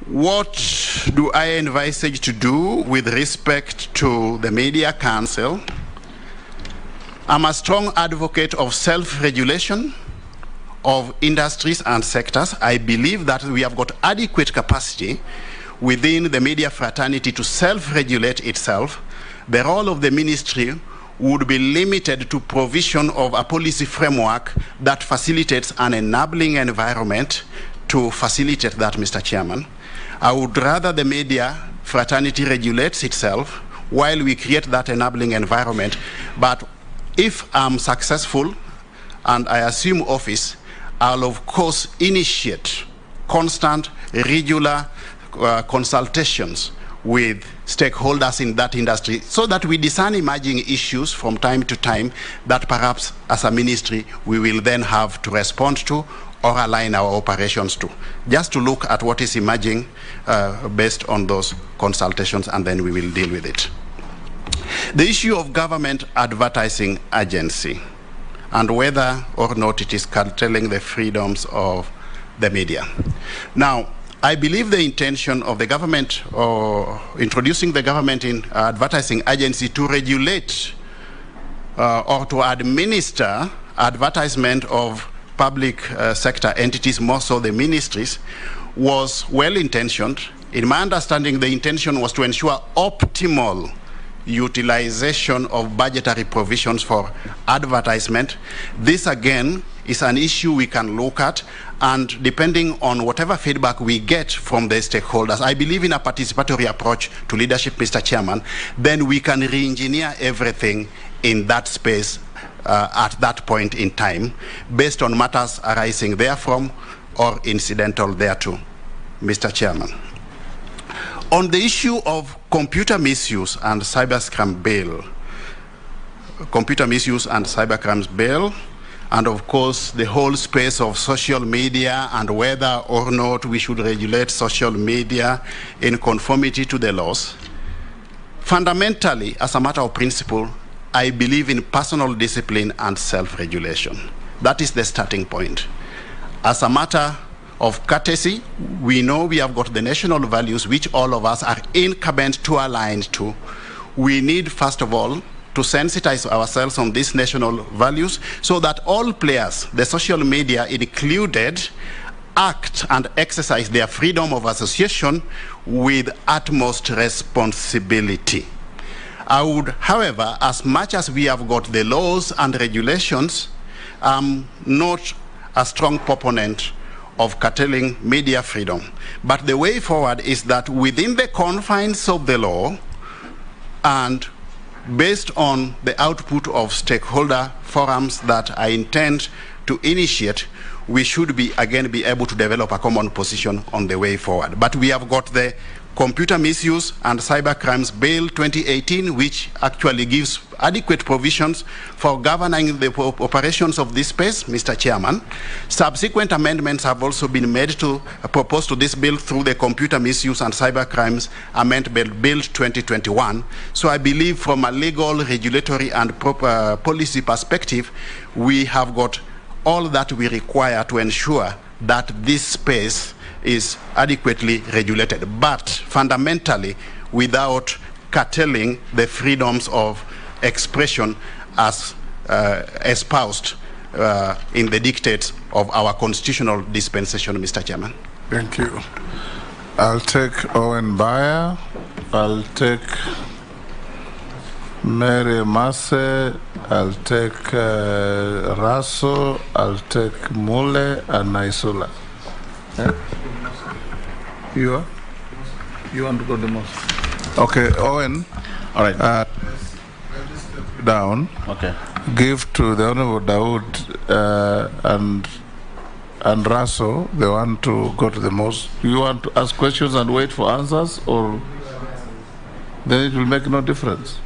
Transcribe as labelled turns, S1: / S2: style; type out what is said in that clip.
S1: What do I envisage to do with respect to the Media Council? I'm a strong advocate of self-regulation of industries and sectors. I believe that we have got adequate capacity within the media fraternity to self-regulate itself. The role of the ministry would be limited to provision of a policy framework that facilitates an enabling environment to facilitate that, Mr. Chairman. I would rather the media fraternity regulates itself while we create that enabling environment. But if I'm successful and I assume office, I'll of course initiate constant, regular consultations with stakeholders in that industry so that we discern emerging issues from time to time that perhaps as a ministry we will then have to respond to or align our operations to, just to look at what is emerging based on those consultations, and then we will deal with it. The issue of government advertising agency and whether or not it is curtailing the freedoms of the media. Now, I believe the intention of the government or introducing the government in advertising agency to regulate or to administer advertisement of public sector entities, more so the ministries, was well-intentioned. In my understanding, the intention was to ensure optimal utilization of budgetary provisions for advertisement. This again is an issue we can look at, and depending on whatever feedback we get from the stakeholders, I believe in a participatory approach to leadership, Mr. Chairman, then we can re-engineer everything in that space at that point in time, based on matters arising therefrom or incidental thereto, Mr. Chairman. On the issue of computer misuse and cybercrime bill, and of course the whole space of social media and whether or not we should regulate social media in conformity to the laws, fundamentally, as a matter of principle, I believe in personal discipline and self-regulation. That is the starting point. As a matter of courtesy, we know we have got the national values which all of us are incumbent to align to. We need, first of all, to sensitize ourselves on these national values so that all players, the social media included, act and exercise their freedom of association with utmost responsibility. I would, however, as much as we have got the laws and regulations, not a strong proponent of curtailing media freedom. But the way forward is that within the confines of the law and based on the output of stakeholder forums that I intend to initiate, we should be able to develop a common position on the way forward. But we have got the Computer Misuse and Cybercrimes Bill 2018, which actually gives adequate provisions for governing the operations of this space, Mr. Chairman. Subsequent amendments have also been made to propose to this bill through the Computer Misuse and Cybercrimes Amendment Bill 2021. So I believe from a legal, regulatory, and policy perspective, we have got all that we require to ensure that this space is adequately regulated, but fundamentally without curtailing the freedoms of expression as espoused in the dictates of our constitutional dispensation, Mr. Chairman.
S2: Thank you. I'll take Owen Bayer, I'll take Mary Masse, I'll take Raso, I'll take Mule and Naisula. Yeah? You want to go the most? Okay, Owen.
S3: All right.
S2: Let's step down.
S3: Okay.
S2: Give to the Honorable Dawood and Raso. They want to go to the most. You want to ask questions and wait for answers, or then it will make no difference?